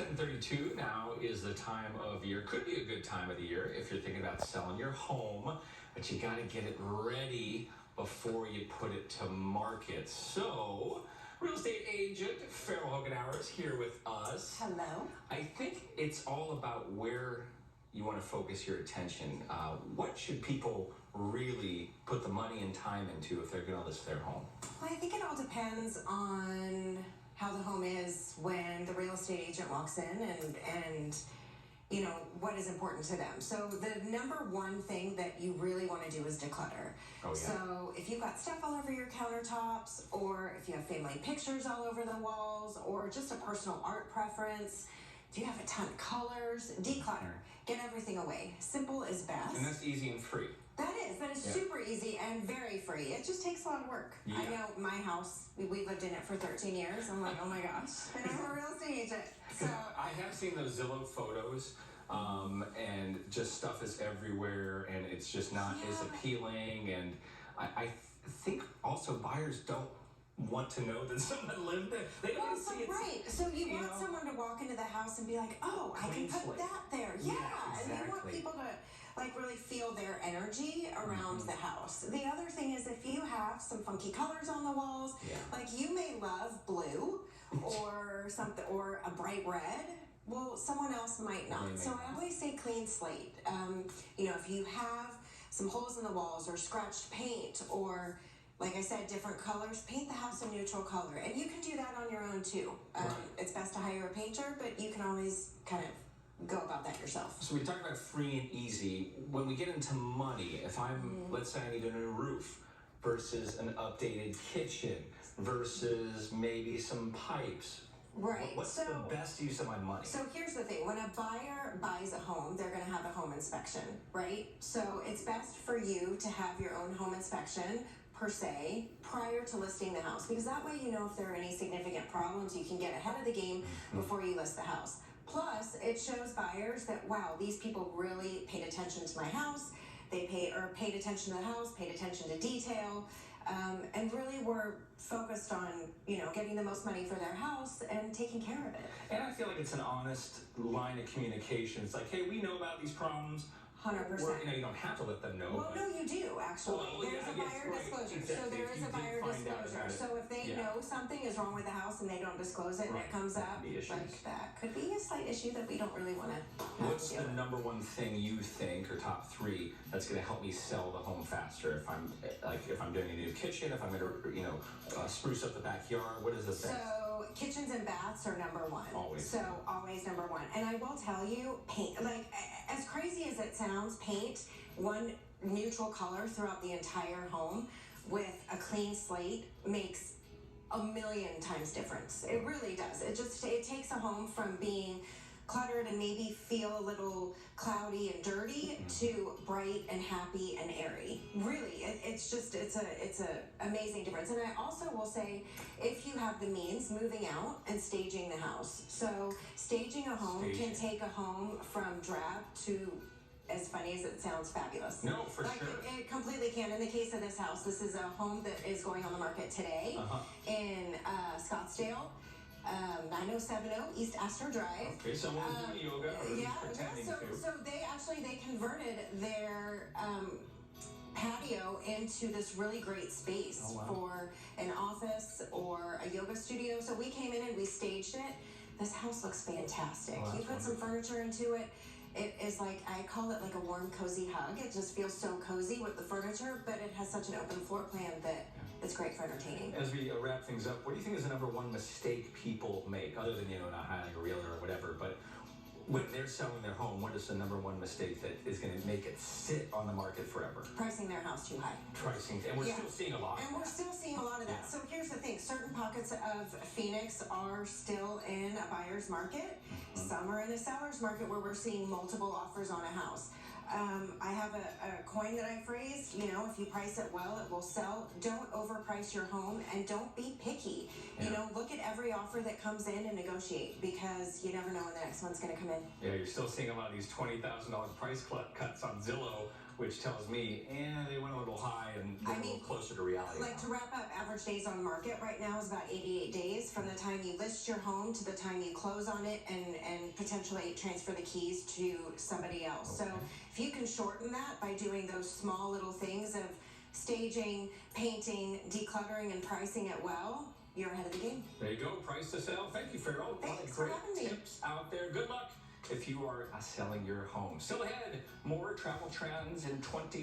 10:32 now is the time of year, could be a good time of the year if you're thinking about selling your home, but you got to get it ready before you put it to market. So, real estate agent Farrell Hogenauer is here with us. Hello. I think it's all about where you want to focus your attention. What should people really put the money and time into if they're going to list their home? Well, I think it all depends on how the home is when the real estate agent walks in and you know what is important to them. So the number one thing that you really want to do is declutter. Oh, yeah. So if you've got stuff all over your countertops, or if you have family pictures all over the walls, or just a personal art preference, if you have a ton of colors, declutter. Get everything away. Simple is best. And that's easy and free. That is super easy and very free. It just takes a lot of work. Yeah. I know my house, we lived in it for 13 years. I'm like, oh my gosh, and I'm a real estate agent. So I have seen those Zillow photos, and just stuff is everywhere, and it's just not as appealing. And I think also buyers don't want to know that someone lived there. They don't want to see it. Right. So you want someone to walk into the house and be like, oh, I can put that there. Yeah. Exactly. And you want people to like really feel their energy around the house. The other thing is if you have some funky colors on the walls, like you may love blue or something, or a bright red. Well, someone else might not. So I always say clean slate. You know, if you have some holes in the walls or scratched paint, or like I said, different colors, paint the house a neutral color. And you can do that on your own too. It's best to hire a painter, but you can always kind of go about that yourself. So we talked about free and easy. When we get into money, if I'm, let's say I need a new roof versus an updated kitchen versus maybe some pipes. Right. What's the best use of my money? So here's the thing. When a buyer buys a home, they're going to have a home inspection, right? So it's best for you to have your own home inspection per se prior to listing the house, because that way you know if there are any significant problems, you can get ahead of the game before you list the house. Plus, it shows buyers that, wow, these people really paid attention to my house. They paid attention to the house, paid attention to detail, and really were focused on, you know, getting the most money for their house and taking care of it. And I feel like it's an honest line of communication. It's like, hey, we know about these problems. 100%. You know, you don't have to let them know. Well, no, you do, actually. There's a buyer disclosure. Exactly. So there is a buyer disclosure. So if they know something is wrong with the house and they don't disclose it and it comes up, like that could be a slight issue that we don't really want to have. What's the number one thing you think, or top three, that's going to help me sell the home faster? If I'm doing a new kitchen, if I'm going to, spruce up the backyard, what is the best? So kitchens and baths are number one. Always. So always number one. And I will tell you, paint, like as crazy as it sounds, paint one neutral color throughout the entire home with a clean slate makes a million times difference. It really does. It takes a home from being cluttered and maybe feel a little cloudy and dirty to bright and happy and airy. Really, it's a amazing difference. And I also will say, if you have the means, moving out and staging the house. So staging a home can take a home from drab to, as funny as it sounds, fabulous. No, for sure. It completely can. In the case of this house, this is a home that is going on the market today in Scottsdale. 9070 East Astor Drive. Okay, someone doing yoga or pretending to. So they converted their patio into this really great space for an office or a yoga studio. So we came in and we staged it. This house looks fantastic. You put some furniture into it. It is like, I call it like a warm, cozy hug. It just feels so cozy with the furniture, but it has such an open floor plan that it's great for entertaining. As we wrap things up, what do you think is the number one mistake people make, other than, not hiring a realtor or whatever, but when they're selling their home, what is the number one mistake that is going to make it sit on the market forever? Pricing their house too high. And we're still seeing a lot of that. And we're still seeing a lot of that. So here's the thing. Certain pockets of Phoenix are still in a buyer's market. Some are in a seller's market where we're seeing multiple offers on a house. I have a coin that I phrase, if you price it well, it will sell. Don't overprice your home and don't be picky. Look at every offer that comes in and negotiate, because you never know when the next one's going to come in. Yeah, you're still seeing a lot of these $20,000 price cuts on Zillow which tells me, they went a little high and they're a little closer to reality. Like to wrap up, average days on market right now is about 88 days from the time you list your home to the time you close on it and potentially transfer the keys to somebody else. So if you can shorten that by doing those small little things of staging, painting, decluttering, and pricing it well, you're ahead of the game. There you go, price to sell. Thank you, Farrell. Thanks for having me. Tips out there. Good luck if you are selling your home. Still ahead, more travel trends in 20